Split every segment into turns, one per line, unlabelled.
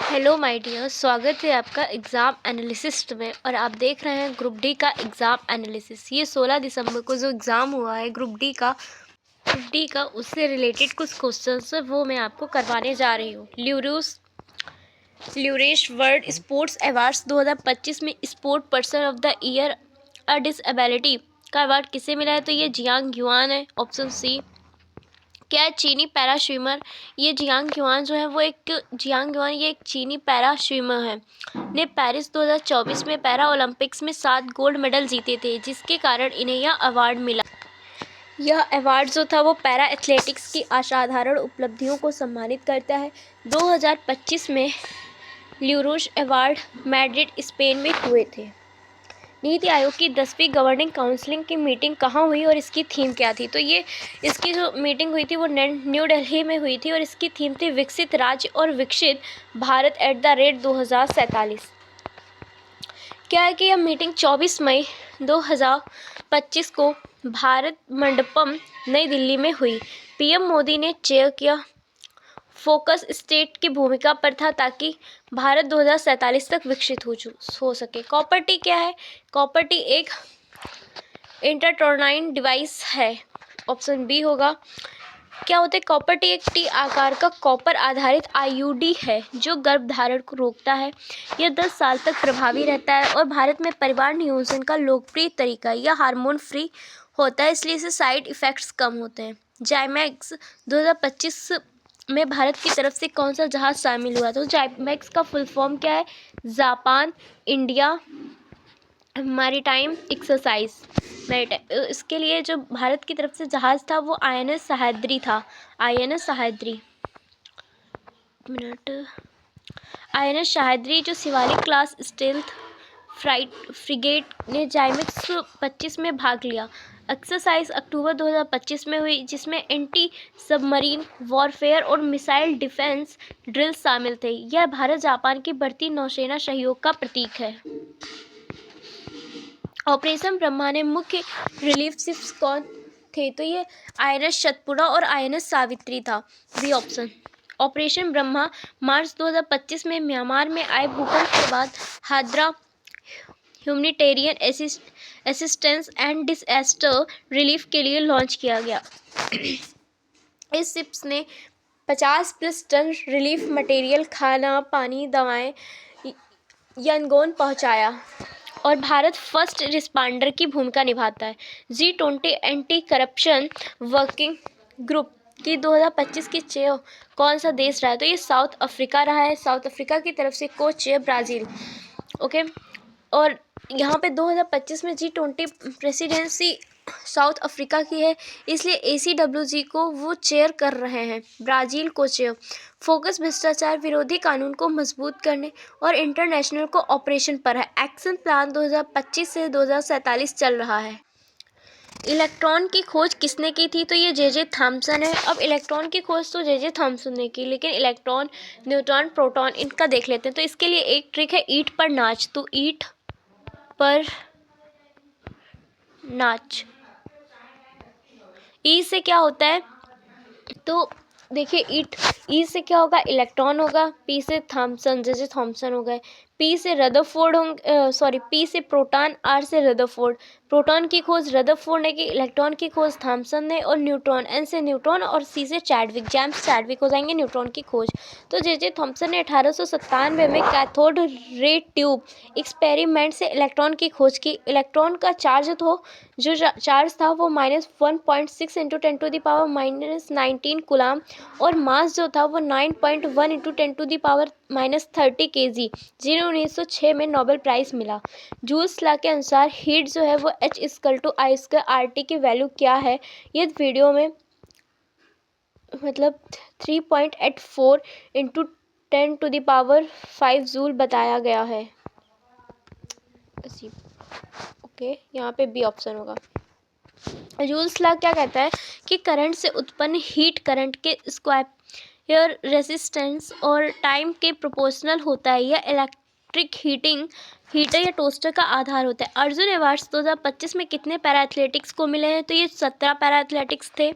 Hello my dear, स्वागत है आपका एग्ज़ाम एनालिसिस्ट में। और आप देख रहे हैं ग्रुप डी का एग्ज़ाम एनालिसिस। ये 16 दिसंबर को जो एग्ज़ाम हुआ है ग्रुप डी का उससे रिलेटेड कुछ क्वेश्चंस है, वो मैं आपको करवाने जा रही हूँ। ल्यूरेश वर्ल्ड स्पोर्ट्स अवार्ड्स 2025 में sport person of the year a disability का अवार्ड किसे मिला है? तो ये जियांग युआन है, ऑप्शन सी। क्या है चीनी पैरा स्विमर? ये जियांग युआन जो है वो एक चीनी पैरा स्विमर है, ने पेरिस 2024 में पैरा ओलंपिक्स में 7 गोल्ड मेडल जीते थे, जिसके कारण इन्हें यह अवार्ड मिला। यह अवार्ड जो था वो पैरा एथलेटिक्स की असाधारण उपलब्धियों को सम्मानित करता है। 2025 में ल्यूरोश अवार्ड मैड्रिड, स्पेन में हुए थे। नीति आयोग की 10वीं गवर्निंग काउंसिल की मीटिंग कहाँ हुई और इसकी थीम क्या थी? तो ये इसकी जो मीटिंग हुई थी वो न्यू दिल्ली में हुई थी और इसकी थीम थी विकसित राज्य और विकसित भारत @ 2047। क्या है कि यह मीटिंग 24 मई 2025 को भारत मंडपम, नई दिल्ली में हुई। पीएम मोदी ने चेयर किया। फोकस स्टेट की भूमिका पर था ताकि भारत 2047 तक विकसित हो सके। कॉपर टी क्या है? कॉपर टी एक इंटरटोर्नाइन डिवाइस है, ऑप्शन बी होगा। क्या होता है कॉपर टी? एक टी आकार का कॉपर आधारित आईयूडी है जो गर्भधारण को रोकता है। यह 10 साल तक प्रभावी रहता है और भारत में परिवार नियोजन का लोकप्रिय तरीका है। यह हार्मोन फ्री होता है, इसलिए इसे साइड इफ़ेक्ट्स कम होते हैं। जाइमैक्स 2025 में भारत की तरफ से कौन सा जहाज शामिल हुआ? तो जाइमैक्स का फुल फॉर्म क्या है? Japan India maritime exercise. इसके लिए जो भारत की तरफ से जहाज़ था वो INS सह्याद्री था। INS सह्याद्री जो शिवालिक क्लास स्टेल्थ फ्रिगेट ने जाइमैक्स 25 में भाग लिया। एक्सरसाइज अक्टूबर 2025 में हुई, जिसमें एंटी सबमरीन वॉरफेयर और मिसाइल डिफेंस ड्रिल शामिल थे। यह भारत जापान की बढ़ती नौसेना सहयोग का प्रतीक है। ऑपरेशन ब्रह्मा ने मुख्य रिलीफ शिप्स कौन थे? तो ये INS सतपुड़ा और INS सावित्री था, बी ऑप्शन। ऑपरेशन ब्रह्मा मार्च 2025 में म्यांमार में आए भूकंप के बाद हादरा humanitarian assistance and disaster relief के लिए लॉन्च किया गया। इस शिप्स ने 50+ टन रिलीफ मटेरियल, खाना, पानी, दवाएं यंगोन पहुंचाया और भारत फर्स्ट रिस्पॉन्डर की भूमिका निभाता है। G20 anti corruption working group की 2025 की चेयर कौन सा देश रहा है? तो ये साउथ अफ्रीका रहा है। साउथ अफ्रीका की तरफ से कोच चेयर ब्राज़ील, ओके। और यहाँ पे 2025 में G20 प्रेसिडेंसी साउथ अफ्रीका की है, इसलिए ACWG को वो चेयर कर रहे हैं, ब्राज़ील को चेयर। फोकस भ्रष्टाचार विरोधी कानून को मजबूत करने और इंटरनेशनल कोऑपरेशन पर है। एक्शन प्लान 2025 से 2047 चल रहा है। इलेक्ट्रॉन की खोज किसने की थी? तो ये J.J. थॉमसन है। अब इलेक्ट्रॉन की खोज तो J.J. थॉमसन ने की, लेकिन इलेक्ट्रॉन, न्यूट्रॉन, प्रोटॉन, इनका देख लेते हैं। तो इसके लिए एक ट्रिक है, ईंट पर नाच। तो ईंट पर नाच, ई से क्या होता है? तो देखिए ई से क्या होगा? इलेक्ट्रॉन होगा। पी से थॉमसन, J.J. थॉमसन हो गए। पी से रदरफोर्ड होंगे, पी से प्रोटॉन, आर से रदरफोर्ड। प्रोटॉन की खोज रदरफोर्ड ने की, इलेक्ट्रॉन की खोज थॉमसन ने, और न्यूट्रॉन, एन से न्यूट्रॉन और सी से चैडविक, जेम्स चैडविक हो जाएंगे न्यूट्रॉन की खोज। तो J.J. थॉमसन ने 1897 में कैथोड रे ट्यूब एक्सपेरिमेंट से इलेक्ट्रॉन की खोज की। इलेक्ट्रॉन का चार्ज था वो -1.6 × 10⁻⁻19 कूलाम और मास जो था वो 9.1 × 10⁻30 kg, जिन्हें 1906 में नोबेल प्राइज़ मिला। जूल्स लॉ के अनुसार हीट जो है वो H=I² RT की वैल्यू क्या है? ये वीडियो में मतलब 3.84 × 10⁵ जूल बताया गया है। ओके, यहाँ पे बी ऑप्शन होगा। जूल्स लॉ क्या कहता है कि करंट से उत्पन्न हीट करंट के स्क्वायर रेजिस्टेंस और टाइम के प्रोपोर्शनल होता है। यह इलेक्ट्रिक हीटर या टोस्टर का आधार होता है। अर्जुन अवार्ड्स 2025 में कितने पैरा एथलेटिक्स को मिले हैं? तो ये 17 पैरा एथलेटिक्स थे।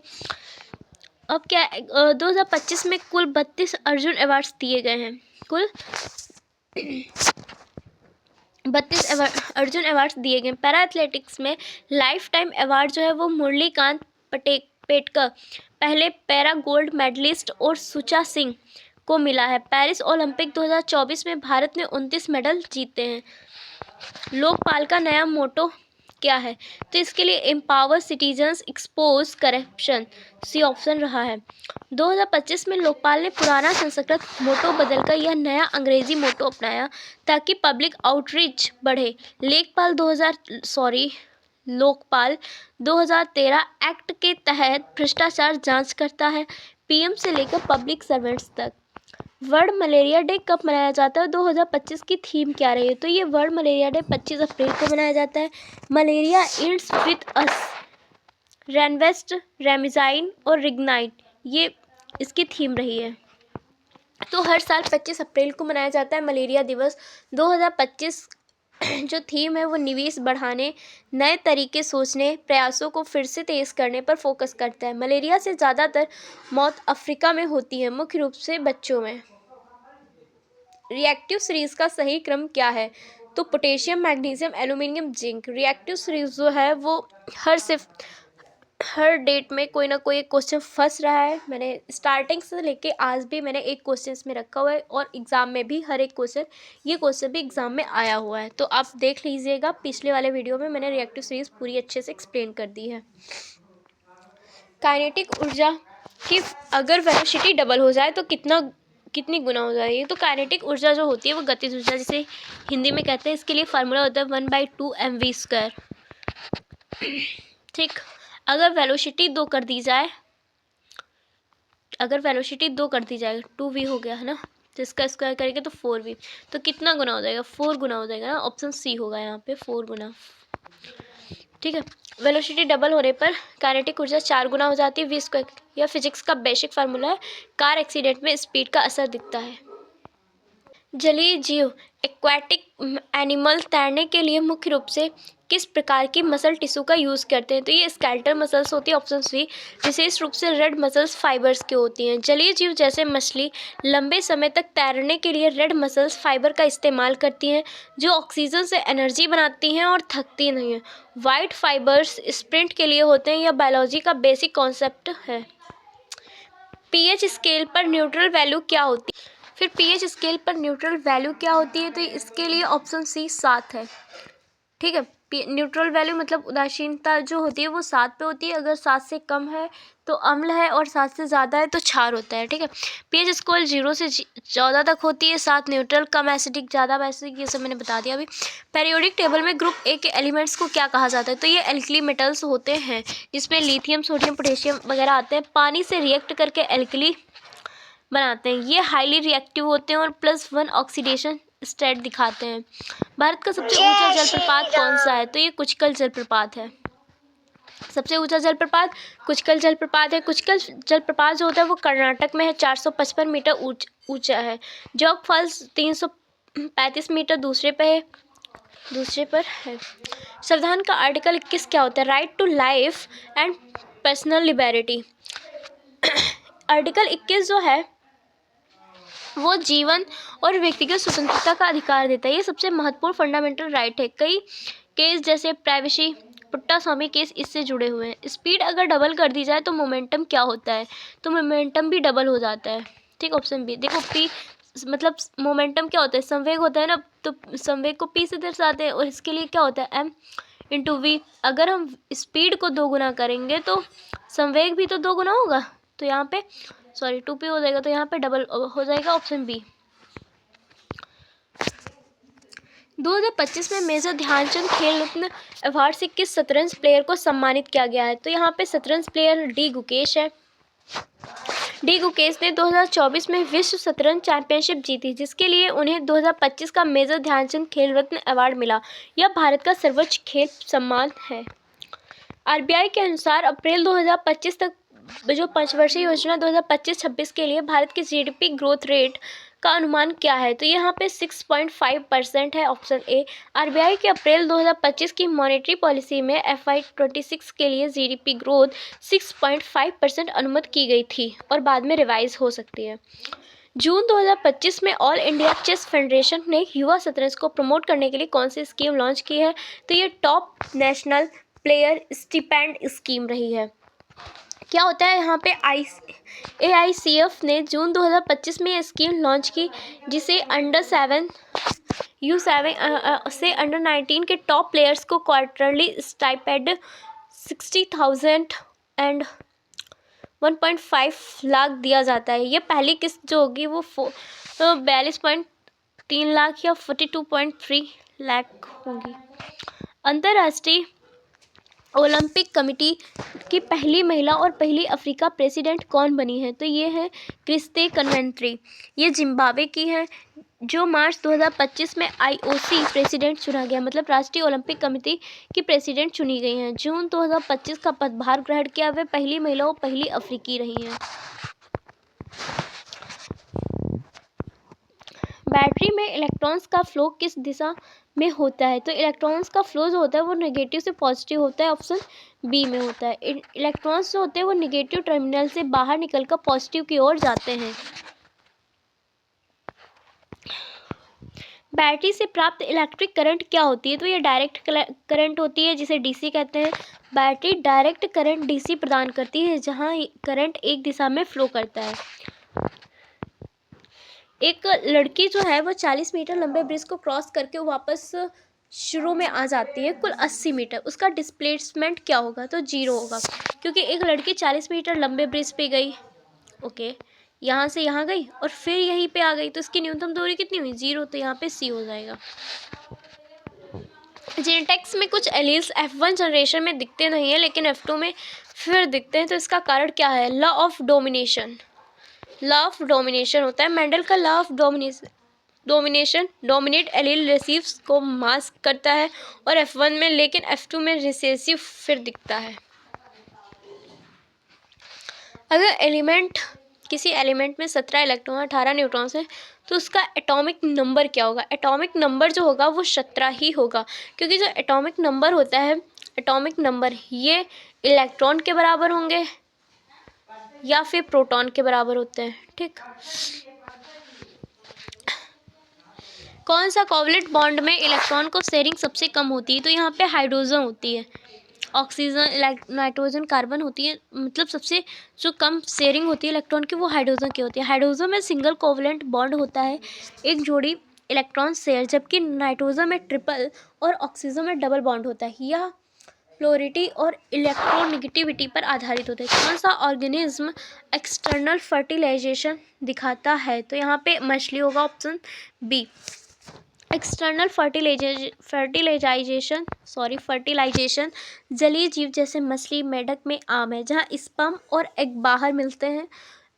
अब क्या 2025 में कुल 32 अर्जुन अवार्ड्स दिए गए हैं। कुल 32 अर्जुन अवार्ड्स दिए गए। पैरा एथलेटिक्स में लाइफ टाइम अवार्ड जो है वो मुरलीकांत पेटकर पहले पैरा गोल्ड मेडलिस्ट और सुचा सिंह को मिला है। पेरिस ओलंपिक 2024 में भारत ने 29 मेडल जीते हैं। लोकपाल का नया मोटो क्या है? तो इसके लिए empower citizens expose corruption, C option रहा है। 2025 में लोकपाल ने पुराना संस्कृत मोटो बदलकर यह नया अंग्रेजी मोटो अपनाया ताकि पब्लिक आउटरीच बढ़े। लोकपाल 2013 एक्ट के तहत भ्रष्टाचार जांच करता है, पीएम से लेकर पब्लिक सर्वेंट्स तक। वर्ल्ड मलेरिया डे कब मनाया जाता है? 2025 की थीम क्या रही है? तो ये वर्ल्ड मलेरिया डे 25 अप्रैल को मनाया जाता है। मलेरिया एंड्स विद अस, रेनवेस्ट, रेमिजाइन और रिग्नाइट, ये इसकी थीम रही है। तो हर साल 25 अप्रैल को मनाया जाता है मलेरिया दिवस। 2025 जो थीम है वो निवेश बढ़ाने, नए तरीके सोचने, प्रयासों को फिर से तेज करने पर फोकस करता है। मलेरिया से ज़्यादातर मौत अफ्रीका में होती है, मुख्य रूप से बच्चों में। रिएक्टिव सीरीज का सही क्रम क्या है? तो potassium, magnesium, aluminium, zinc. Reactive series जो है वो हर डेट में कोई ना कोई एक क्वेश्चन फंस रहा है। मैंने स्टार्टिंग से लेके आज भी मैंने एक क्वेश्चन इसमें रखा हुआ है और एग्ज़ाम में भी हर एक क्वेश्चन, ये क्वेश्चन भी एग्ज़ाम में आया हुआ है, तो आप देख लीजिएगा। पिछले वाले वीडियो में मैंने रिएक्टिव सीरीज पूरी अच्छे से एक्सप्लेन कर दी है। काइनेटिक ऊर्जा की अगर वेलोसिटी डबल हो जाए तो कितनी गुना हो जाएगी? तो काइनेटिक ऊर्जा जो होती है वो गतिज ऊर्जा जिसे हिंदी में कहते हैं, इसके लिए फार्मूला होता है 1/2 mv²। ठीक, अगर वेलोसिटी 2 कर दी जाए, 2v हो गया है ना, जिसका स्क्वायर करेंगे तो 4v, तो कितना गुना हो जाएगा? 4 गुना हो जाएगा ना, ऑप्शन सी होगा यहाँ पे, 4 गुना। ठीक है, वेलोसिटी डबल होने पर काइनेटिक ऊर्जा 4 गुना हो जाती है, v²। यह फिजिक्स का बेसिक फार्मूला है। कार एक्सीडेंट में स्पीड का असर दिखता है। जलीय जीव एक्वाटिक एनिमल तैरने के लिए मुख्य रूप से किस प्रकार की मसल टिश्यू का यूज़ करते हैं? तो ये स्केलेटल मसल्स होती है, ऑप्शन सी। विशेष रूप से रेड मसल्स फाइबर्स की होती हैं। जलीय जीव जैसे मछली लंबे समय तक तैरने के लिए रेड मसल्स फाइबर का इस्तेमाल करती हैं, जो ऑक्सीजन से एनर्जी बनाती हैं और थकती नहीं हैं। वाइट फाइबर्स स्प्रिंट के लिए होते हैं। यह बायोलॉजी का बेसिक कॉन्सेप्ट है। पीएच स्केल पर न्यूट्रल वैल्यू क्या होती है? फिर पीएच स्केल पर न्यूट्रल वैल्यू क्या होती है? तो इसके लिए ऑप्शन सी 7 है। ठीक है, न्यूट्रल वैल्यू मतलब उदासीनता जो होती है वो 7 पे होती है। अगर 7 से कम है तो अम्ल है और 7 से ज़्यादा है तो क्षार होता है। ठीक है, पीएच स्केल 0 से 14 तक होती है। 7 न्यूट्रल, कम एसिडिक, ज़्यादा बेसिक, ये सब मैंने बता दिया अभी। पेरियोडिक टेबल में ग्रुप ए के एलिमेंट्स को क्या कहा जाता है? तो ये एल्कली मेटल्स होते हैं, जिसमें लिथियम, सोडियम, पोटेशियम वगैरह आते हैं। पानी से रिएक्ट करके एल्कली बनाते हैं। ये हाईली रिएक्टिव होते हैं और +1 ऑक्सीडेशन स्टेट दिखाते हैं। भारत का सबसे ऊंचा जलप्रपात कौन सा है? तो ये कुचकल जलप्रपात है। सबसे ऊंचा जलप्रपात कुचकल जलप्रपात है। कुचकल जलप्रपात जो होता है वो कर्नाटक में है, 455 मीटर ऊंचा है। जोग फॉल्स 335 मीटर दूसरे पर है। संविधान का आर्टिकल 21 क्या होता है? Right to life and personal liberty. Article 21 जो है वो जीवन और व्यक्तिगत स्वतंत्रता का अधिकार देता है। ये सबसे महत्वपूर्ण फंडामेंटल राइट है। कई केस जैसे प्राइवेसी, पुट्टास्वामी केस इससे जुड़े हुए हैं। स्पीड अगर डबल कर दी जाए तो मोमेंटम क्या होता है? तो मोमेंटम भी डबल हो जाता है। ठीक, ऑप्शन बी। देखो, पी मतलब मोमेंटम क्या होता है? संवेग होता है ना, तो संवेग को पी से दर्शाते हैं और इसके लिए क्या होता है? m/v। अगर हम स्पीड को 2 गुना करेंगे तो संवेग भी तो 2 गुना होगा, तो यहाँ पे 2p हो जाएगा, तो यहाँ पे डबल हो जाएगा, ऑप्शन बी। 2025 में मेजर ध्यानचंद खेल रत्न अवार्ड से किस शतरंज प्लेयर को सम्मानित किया गया है? तो यहाँ पे शतरंज प्लेयर डी गुकेश है। डी गुकेश ने 2024 में विश्व शतरंज चैंपियनशिप जीती, जिसके लिए उन्हें 2025 का मेजर ध्यानचंद खेल रत्न अवार्ड मिला। यह भारत का सर्वोच्च खेल सम्मान है। आरबीआई के अनुसार अप्रैल 2025 तक जो पंचवर्षीय योजना 2025-26 के लिए भारत की जीडीपी ग्रोथ रेट का अनुमान क्या है? तो यहाँ पे 6.5% है, ऑप्शन ए। आरबीआई के अप्रैल 2025 की मॉनेटरी पॉलिसी में FY26 के लिए जीडीपी ग्रोथ 6.5% अनुमति की गई थी और बाद में रिवाइज हो सकती है। जून 2025 में ऑल इंडिया चेस फेडरेशन ने युवा शतरंज को प्रमोट करने के लिए कौन सी स्कीम लॉन्च की है? तो ये top national player stipend scheme रही है। क्या होता है यहाँ पे AICF ने जून 2025 में ये स्कीम लॉन्च की, जिसे अंडर 7 से अंडर 19 के टॉप प्लेयर्स को क्वार्टरली स्टाइपेंड 60,000 एंड 1.5 लाख दिया जाता है। ये पहली किस्त जो होगी वो 42.3 लाख या 42.3 लाख होगी। अंतर्राष्ट्रीय ओलंपिक कमेटी की पहली महिला और पहली अफ्रीका प्रेसिडेंट कौन बनी है? तो ये है क्रिस्टे कन्वेंट्री। ये जिम्बाब्वे की है, जो मार्च 2025 में IOC प्रेसिडेंट चुना गया, मतलब राष्ट्रीय ओलंपिक कमेटी की प्रेसिडेंट चुनी गई हैं। जून 2025 का पदभार ग्रहण किया वे पहली महिला और पहली अफ्रीकी रही हैं। बैटरी में इलेक्ट्रॉन्स का फ्लो किस दिशा में होता है? तो इलेक्ट्रॉन्स का फ्लो जो होता है वो नेगेटिव से पॉजिटिव होता है, ऑप्शन बी में होता है। इलेक्ट्रॉन्स जो होते हैं वो नेगेटिव टर्मिनल से बाहर निकलकर पॉजिटिव की ओर जाते हैं। बैटरी से प्राप्त इलेक्ट्रिक करंट क्या होती है? तो ये डायरेक्ट करंट होती है, जिसे डीसी कहते हैं। बैटरी डायरेक्ट करंट डीसी प्रदान करती है, जहां करंट एक दिशा में फ्लो करता है। एक लड़की जो है वो 40 मीटर लंबे ब्रिज को क्रॉस करके वापस शुरू में आ जाती है कुल 80 मीटर। उसका डिस्प्लेसमेंट क्या होगा? तो 0 होगा, क्योंकि एक लड़की 40 मीटर लंबे ब्रिज पे गई, ओके, यहाँ से यहाँ गई और फिर यहीं पे आ गई, तो इसकी न्यूनतम दूरी कितनी हुई? 0। तो यहाँ पे सी हो जाएगा। जेनेटिक्स में कुछ एलील्स F1 जनरेशन में दिखते नहीं है लेकिन F2 में फिर दिखते हैं, तो इसका कारण क्या है? Law of domination. Law of domination होता है मेंडल का law of domination. Dominate allele receives को मास्क करता है और F1 में, लेकिन F2 में रिसेसिव फिर दिखता है। अगर किसी एलिमेंट में 17 इलेक्ट्रॉन 18 न्यूट्रॉन्स हैं तो उसका एटॉमिक नंबर क्या होगा? एटॉमिक नंबर जो होगा वो 17 ही होगा, क्योंकि जो एटॉमिक नंबर होता है, एटॉमिक नंबर ये इलेक्ट्रॉन के बराबर होंगे या फिर प्रोटॉन के बराबर होते हैं, ठीक। कौन सा कोवलेंट बॉन्ड में इलेक्ट्रॉन को शेयरिंग सबसे कम होती है? तो यहाँ पे हाइड्रोजन होती है। ऑक्सीजन, नाइट्रोजन, कार्बन होती है, मतलब सबसे जो कम शेयरिंग होती है इलेक्ट्रॉन की वो हाइड्रोजन की होती है। हाइड्रोजन में सिंगल कोवलेंट बॉन्ड होता है, एक जोड़ी इलेक्ट्रॉन शेयर, जबकि नाइट्रोजन में ट्रिपल और ऑक्सीजन में डबल बॉन्ड होता है। यह पोलैरिटी और इलेक्ट्रोनेगेटिविटी पर आधारित होता है। कौन सा ऑर्गेनिज्म एक्सटर्नल फर्टिलाइजेशन दिखाता है? तो यहाँ पे मछली होगा, ऑप्शन बी। एक्सटर्नल फर्टिलाइजेशन जलीय जीव जैसे मछली, मेढक में आम है, जहाँ स्पर्म और एग बाहर मिलते हैं।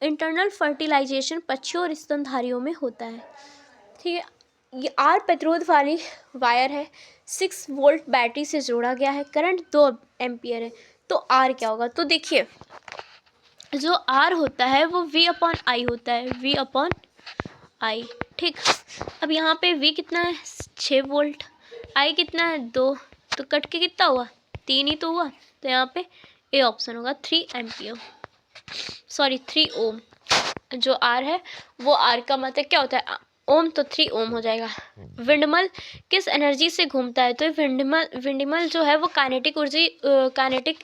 इंटरनल फर्टिलाइजेशन पक्षियों और स्तनधारियों में होता है, ठीक है। ये आर प्रतिरोध वाली वायर है, 6 वोल्ट बैटरी से जोड़ा गया है, करंट 2 एम्पियर है। तो आर क्या होगा? तो देखिए, जो आर होता है वो V/I होता है, V/I, ठीक। अब यहाँ पे V कितना है? 6 वोल्ट। I कितना है? 2। तो कट के कितना हुआ? 3 ही तो हुआ, तो यहाँ पे ए ऑप्शन होगा, 3 एम्पियर, सॉरी 3 ओम। जो आर है वो आर का मतलब क्या होता है? ओम, तो 3 ओम हो जाएगा। विंडमल किस एनर्जी से घूमता है? तो विंडमल जो है वो काइनेटिक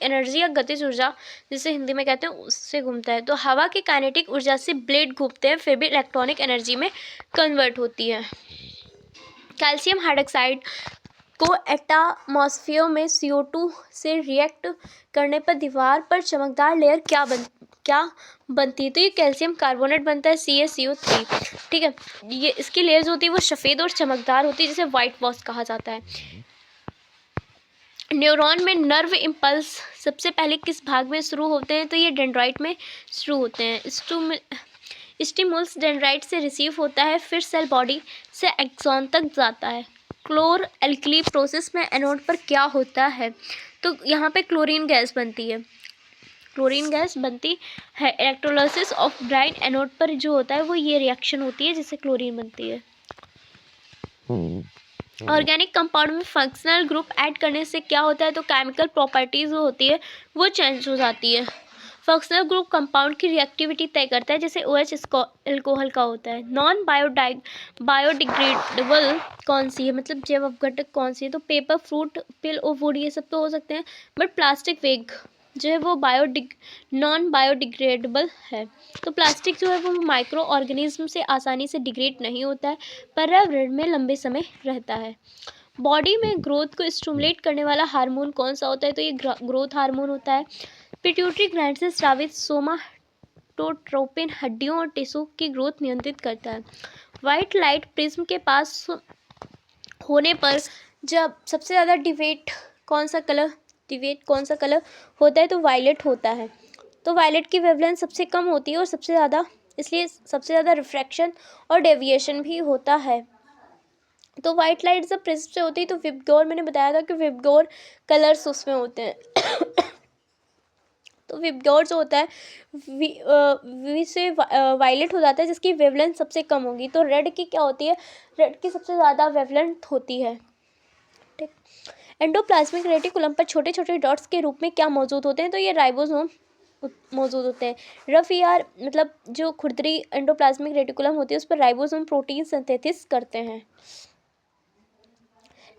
एनर्जी या गतिज ऊर्जा, जिसे हिंदी में कहते हैं, उससे घूमता है। तो हवा की काइनेटिक ऊर्जा से ब्लेड घूमते हैं, फिर भी इलेक्ट्रॉनिक एनर्जी में कन्वर्ट होती है। कैल्शियम हाइड्रोक्साइड को एटमॉस्फेयर में CO2 से रिएक्ट करने पर दीवार पर चमकदार लेयर क्या बनती है? तो ये कैल्शियम कार्बोनेट बनता है, CaCO3, ठीक है। ये इसकी लेयर जो होती है वो सफ़ेद और चमकदार होती है, जिसे वाइट वॉश कहा जाता है। न्यूरॉन में नर्व इम्पल्स सबसे पहले किस भाग में शुरू होते हैं? तो ये डेंड्राइट में शुरू होते हैं। स्टिमुलस डेंड्राइट से रिसीव होता है, फिर सेल बॉडी से एक्सॉन तक जाता है। क्लोर एल्कली प्रोसेस में एनोड पर क्या होता है? तो यहाँ पे क्लोरीन गैस बनती है। क्लोरीन गैस बनती है। इलेक्ट्रोलिसिस ऑफ ब्राइट एनोड पर जो होता है वो ये रिएक्शन होती है जिससे क्लोरीन बनती है। ऑर्गेनिक कंपाउंड में फंक्शनल ग्रुप ऐड करने से क्या होता है, तो केमिकल प्रॉपर्टीज जो होती है वो चेंज हो जाती है। फंक्शनल ग्रुप कंपाउंड की रिएक्टिविटी तय करता है, जैसे OH अल्कोहल का होता है। नॉन बायोडिग्रेडेबल कौन सी है, मतलब जैव अपघटक कौन सी है, तो पेपर, फ्रूट, पिल और वुड ये सब तो हो सकते हैं, बट प्लास्टिक वेग जो है वो नॉन बायोडिग्रेडेबल है। तो प्लास्टिक जो है वो माइक्रो ऑर्गेनिज्म से आसानी से डिग्रेड नहीं होता है, पर्यावरण में लंबे समय रहता है। बॉडी में ग्रोथ को स्टिमुलेट करने वाला हार्मोन कौन सा होता है, तो ये ग्रोथ हार्मोन होता है। पिट्यूटरी ग्लैंड से स्रावित सोमाटोट्रोपिन हड्डियों और टिश्यू की ग्रोथ नियंत्रित करता है। व्हाइट लाइट प्रिज्म के पास होने पर जब सबसे ज़्यादा डिवेट कौन सा कलर होता है, तो वायलेट होता है। तो वायलेट की वेवलेंथ सबसे कम होती है और इसलिए सबसे ज़्यादा रिफ्रैक्शन और डेविएशन भी होता है। तो वाइट लाइट जब प्रिज्म से होती है तो विबगोर, मैंने बताया था कि विबगोर कलर्स उसमें होते हैं। तो विबगोर जो होता है वी से वायलेट हो जाता है, जिसकी वेवलेंथ सबसे कम होगी। तो रेड की क्या होती है, रेड की सबसे ज़्यादा वेवलेंथ होती है। ठीक। एंडोप्लाज्मिक रेटिकुलम पर छोटे छोटे डॉट्स के रूप में क्या मौजूद होते हैं, तो ये राइबोसोम मौजूद होते हैं। रफ यार मतलब जो खुरदरी एंडोप्लाज्मिक रेटिकुलम होती है उस पर राइबोसोम प्रोटीन सिंथेसिस करते हैं।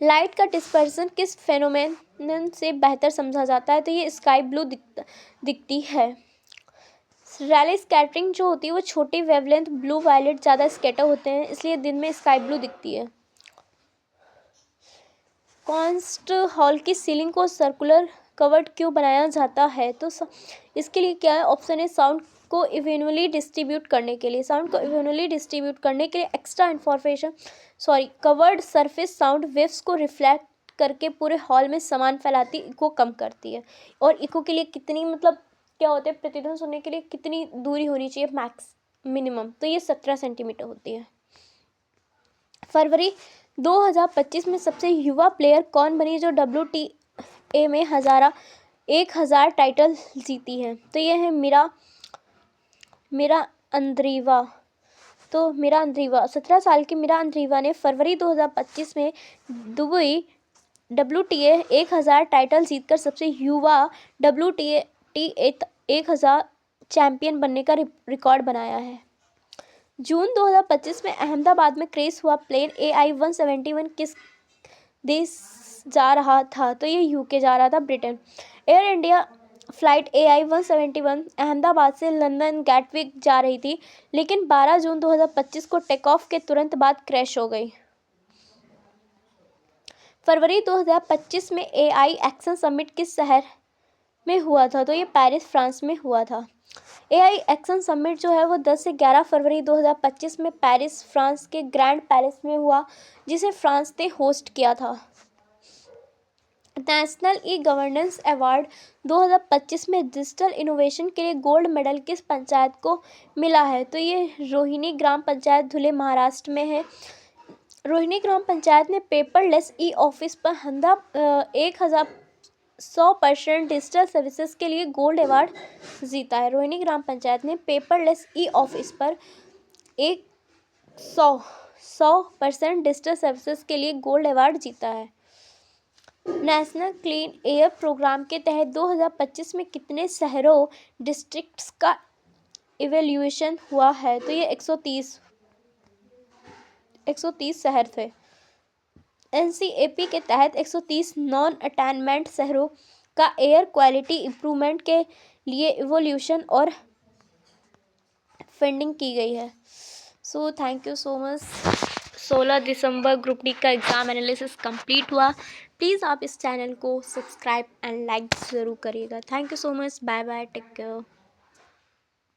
लाइट का डिस्पर्सन किस फेनोमेनन से बेहतर समझा जाता है, तो ये स्काई ब्लू दिखती है। रैले स्कैटरिंग जो होती है वो छोटी वेवलेंथ ब्लू वायलेट ज़्यादा स्कैटर होते हैं, इसलिए दिन में स्काई ब्लू दिखती है। कॉन्स्ट हॉल की सीलिंग को सर्कुलर कवर्ड क्यों बनाया जाता है, तो इसके लिए क्या है, ऑप्शन है साउंड को इवेनुअली डिस्ट्रीब्यूट करने के लिए। Extra information curved surface sound waves को रिफ्लेक्ट करके पूरे हॉल में समान फैलाती, इको कम करती है। और इको के लिए कितनी मतलब क्या होते हैं, प्रतिध्वनि सुनने के लिए कितनी दूरी होनी चाहिए मैक्स मिनिमम, तो ये 17 सेंटीमीटर होती है। फरवरी 2025 में सबसे युवा प्लेयर कौन बनी जो WTA में 1000 टाइटल जीती है, तो ये है मीरा अंद्रीवा। तो मीरा अंद्रीवा 17 साल की मीरा अंद्रीवा ने फरवरी 2025 में दुबई WTA 1000 टाइटल जीतकर सबसे युवा WTA 1000 चैंपियन बनने का रिकॉर्ड बनाया है। जून 2025 में अहमदाबाद में क्रैश हुआ प्लेन AI-171 किस देश जा रहा था, तो ये यूके जा रहा था, Britain. Air India flight AI-171 Ahmedabad से लंदन गैटविक जा रही थी, लेकिन 12 जून 2025 को टेक ऑफ के तुरंत बाद क्रैश हो गई। फरवरी 2025 में AI एक्शन समिट किस शहर में हुआ था, तो ये पेरिस फ्रांस में हुआ था। AI एक्शन समिट जो है वो 10 से 11 फरवरी 2025 में पेरिस फ्रांस के ग्रैंड पैलेस में हुआ, जिसे फ्रांस ने होस्ट किया था। नेशनल ई गवर्नेंस अवार्ड 2025 में डिजिटल इनोवेशन के लिए गोल्ड मेडल किस पंचायत को मिला है, तो ये रोहिणी ग्राम पंचायत धुले महाराष्ट्र में है। रोहिणी ग्राम पंचायत ने पेपरलेस ई ऑफिस पर 100% डिजिटल सर्विसेज के लिए गोल्ड अवार्ड जीता है। रोहिणी ग्राम पंचायत ने पेपरलेस ई ऑफिस पर 100% डिजिटल सर्विसेज के लिए गोल्ड अवार्ड जीता है। नेशनल क्लीन एयर प्रोग्राम के तहत 2025 में कितने शहरों डिस्ट्रिक्ट्स का इवैल्यूएशन हुआ है, तो ये 130 शहर थे। NCAP के तहत 130 नॉन अटेनमेंट शहरों का एयर क्वालिटी इम्प्रूवमेंट के लिए इवोल्यूशन और फंडिंग की गई है। So thank you so much. 16 दिसंबर ग्रुप डी का एग्ज़ाम एनालिसिस कंप्लीट हुआ। प्लीज़ आप इस चैनल को सब्सक्राइब एंड लाइक ज़रूर करिएगा। Thank you so much. Bye bye, take care.